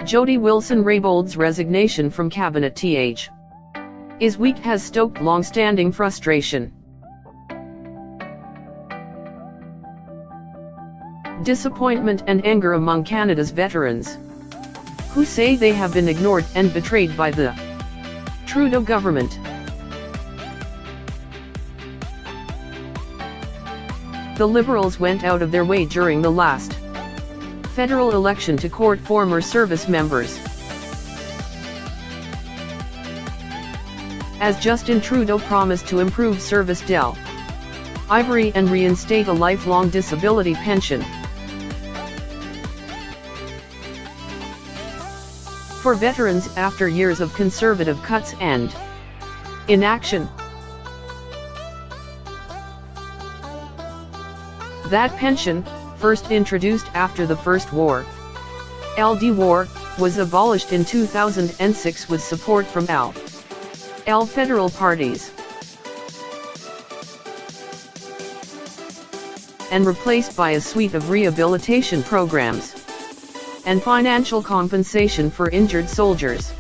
Jody Wilson-Raybould's resignation from cabinet is week has stoked long-standing frustration. Disappointment and anger among Canada's veterans, who say they have been ignored and betrayed by the Trudeau government. The Liberals went out of their way during the last federal election to court former service members, as Justin Trudeau promised to improve service del ivery and reinstate a lifelong disability pension for veterans after years of conservative cuts and inaction. That pension, first introduced after the First Wor, War, was abolished in 2006 with support from all federal parties, and replaced by a suite of rehabilitation programs and financial compensation for injured soldiers.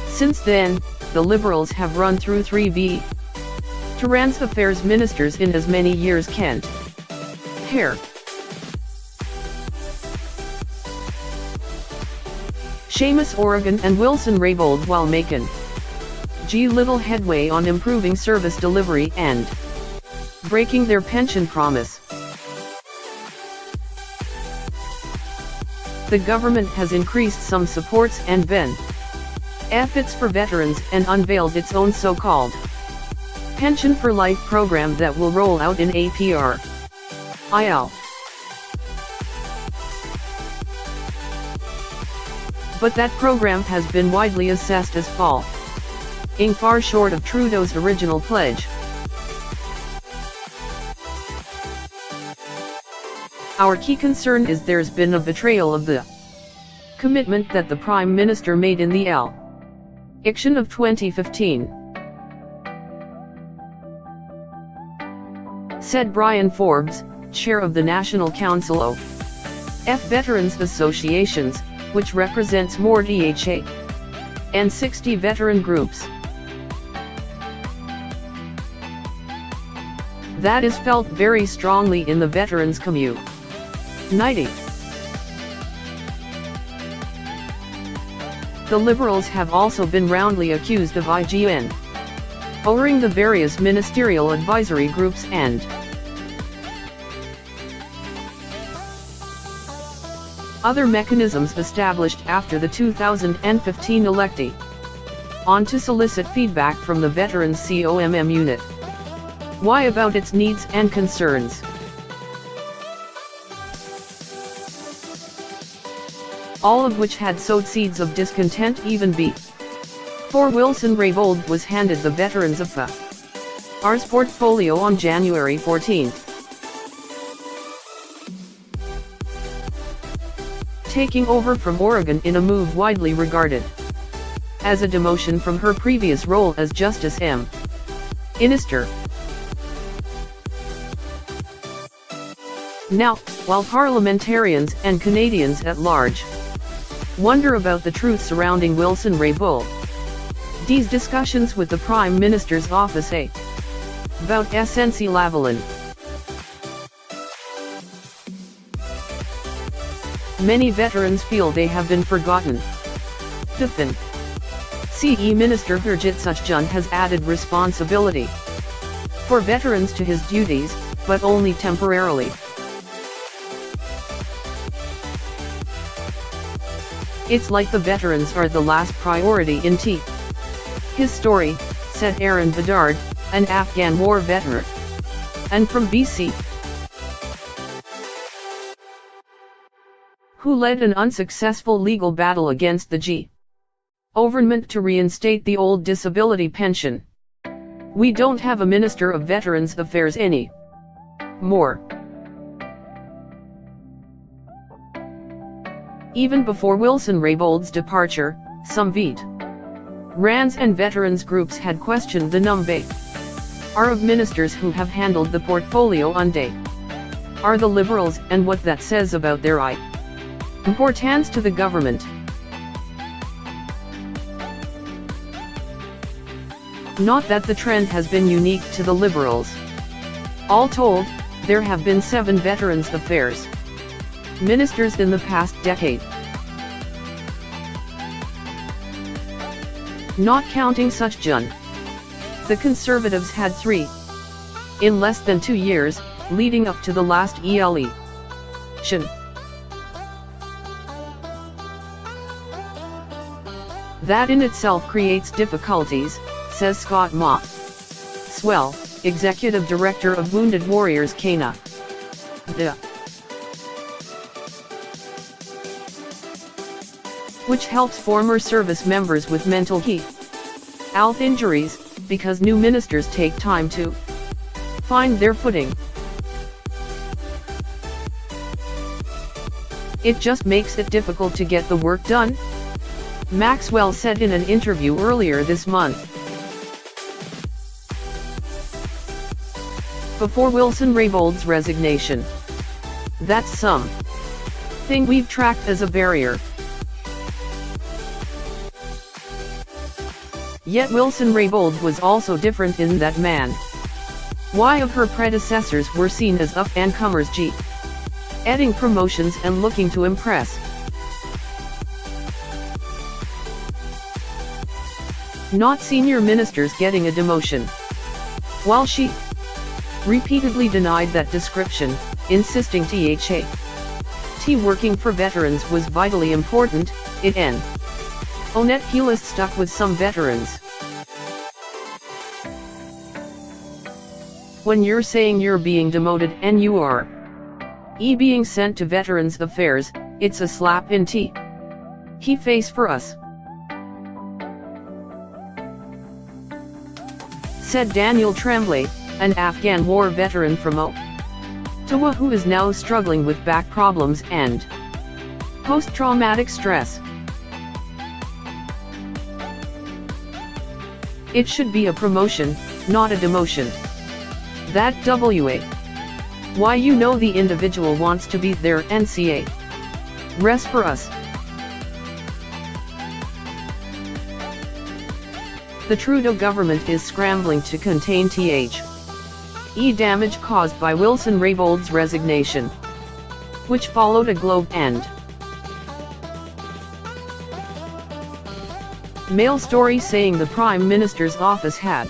Since then, the Liberals have run through 3 terans-affairs ministers in as many years Kent, Hare, Seamus O'Regan and Wilson-Raybould, while making little headway on improving service delivery and breaking their pension promise. The government has increased some supports and benefits for veterans and unveiled its own so-called Pension for Life program that will roll out in April. But that program has been widely assessed as falling far short of Trudeau's original pledge. Our key concern is there's been a betrayal of the commitment that the Prime Minister made in the election of 2015. Said Brian Forbes, chair of the National Council of Veterans Associations, which represents more DHA and 60 veteran groups. That is felt very strongly in the veterans community. The Liberals have also been roundly accused of ignoring the various ministerial advisory groups and other mechanisms established after the 2015 election to solicit feedback from the Veterans COMM unit. Why about its needs and concerns? All of which had sowed seeds of discontent even before Wilson-Raybould was handed the Veterans Affairs portfolio on January 14. Taking over from O'Regan in a move widely regarded as a demotion from her previous role as Justice Minister. Now, while parliamentarians and Canadians at large wonder about the truth surrounding Wilson-Raybould's discussions with the Prime Minister's office about snc-lavalin, many veterans feel they have been forgotten. Defense Minister Harjit Sajjan has added responsibility for veterans to his duties, but only temporarily. It's like the veterans are the last priority in his story, said Aaron Bedard, an Afghan war veteran and from BC, who led an unsuccessful legal battle against the government to reinstate the old disability pension. We don't have a Minister of Veterans Affairs anymore. Even before Wilson-Raybould's departure, some veterans and veterans groups had questioned the number of ministers who have handled the portfolio on day are the Liberals and what that says about their importance to the government. Not that the trend has been unique to the Liberals. All told, there have been 7 Veterans Affairs ministers in the past decade. Not counting such Jun. The Conservatives had 3. In less than 2 years, leading up to the last election. That in itself creates difficulties, says Scott Swell, Executive Director of Wounded Warriors Canada. Which helps former service members with mental health injuries, because new ministers take time to find their footing. It just makes it difficult to get the work done, Maxwell said in an interview earlier this month. Before Wilson-Raybould's resignation. That's something we've tracked as a barrier. Yet Wilson-Raybould was also different in that why of her predecessors were seen as up-and-comers getting promotions and looking to impress. Not senior ministers getting a demotion. While she repeatedly denied that description, insisting working for veterans was vitally important, Onet Helis stuck with some veterans. When you're saying you're being demoted and you are being sent to Veterans Affairs, it's a slap in face for us, said Daniel Tremblay, an Afghan war veteran from Ottawa who is now struggling with back problems and post-traumatic stress. It should be a promotion, not a demotion. That why you know the individual wants to be there and rest for us. The Trudeau government is scrambling to contain damage caused by Wilson-Raybould's resignation, which followed a Globe and Mail story saying the Prime Minister's office had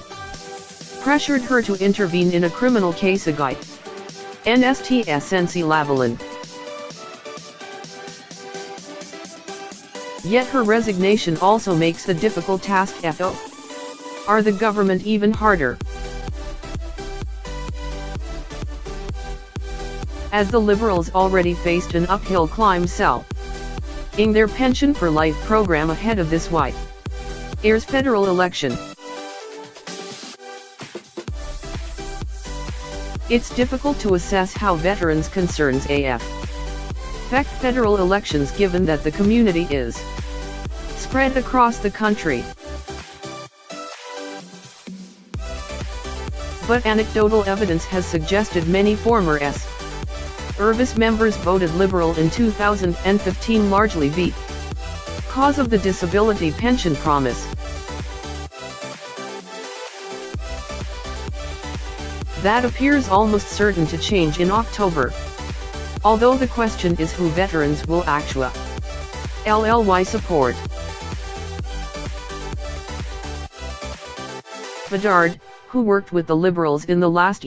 pressured her to intervene in a criminal case against snc-lavalin. Yet her resignation also makes the difficult task for the government even harder, as the Liberals already faced an uphill climb in their Pension for Life program ahead of this year's federal election. It's difficult to assess how veterans' concerns affect federal elections given that the community is spread across the country. But anecdotal evidence has suggested many former service members voted Liberal in 2015 largely because of the disability pension promise. That appears almost certain to change in October. Although the question is who veterans will actually support. Bedard, who worked with the Liberals in the last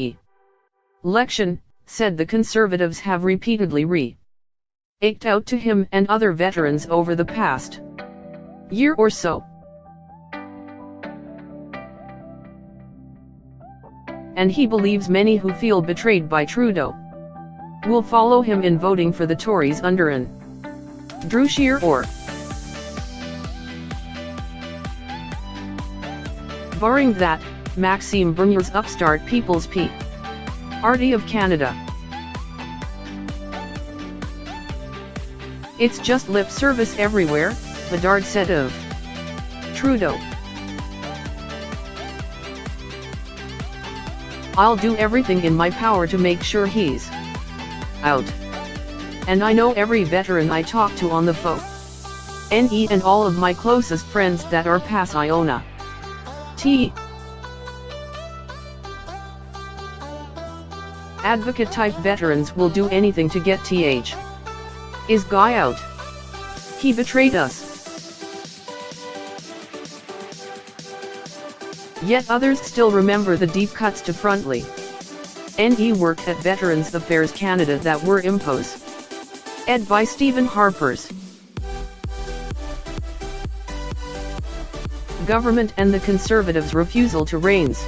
election, said the Conservatives have repeatedly reached out to him and other veterans over the past year or so. And he believes many who feel betrayed by Trudeau will follow him in voting for the Tories under an Drew Scheer or barring that, Maxime Bernier's upstart People's Party of Canada. It's just lip service everywhere, Bedard said of Trudeau. I'll do everything in my power to make sure he's out. And I know every veteran I talk to on the phone. NE and all of my closest friends that are pass Iona. T. Advocate type veterans will do anything to get TH. Is guy out. He betrayed us. Yet others still remember the deep cuts to Frontly. NE worked at Veterans Affairs Canada that were imposed. Ed by Stephen Harpers. Government and the Conservatives' refusal to reinstate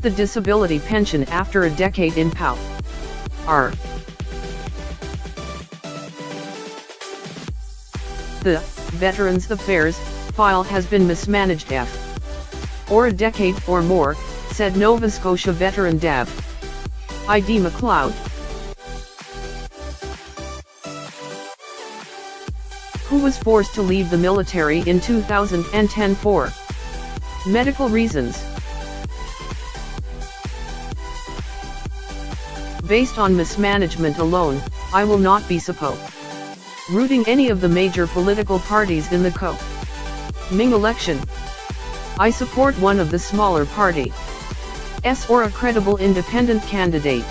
the disability pension after a decade in power. The Veterans Affairs file has been mismanaged for a decade or more, said Nova Scotia veteran Dav. I.D. McLeod, who was forced to leave the military in 2010 for medical reasons. Based on mismanagement alone, I will not be rooting any of the major political parties in the coming election. I support one of the smaller parties or a credible independent candidate.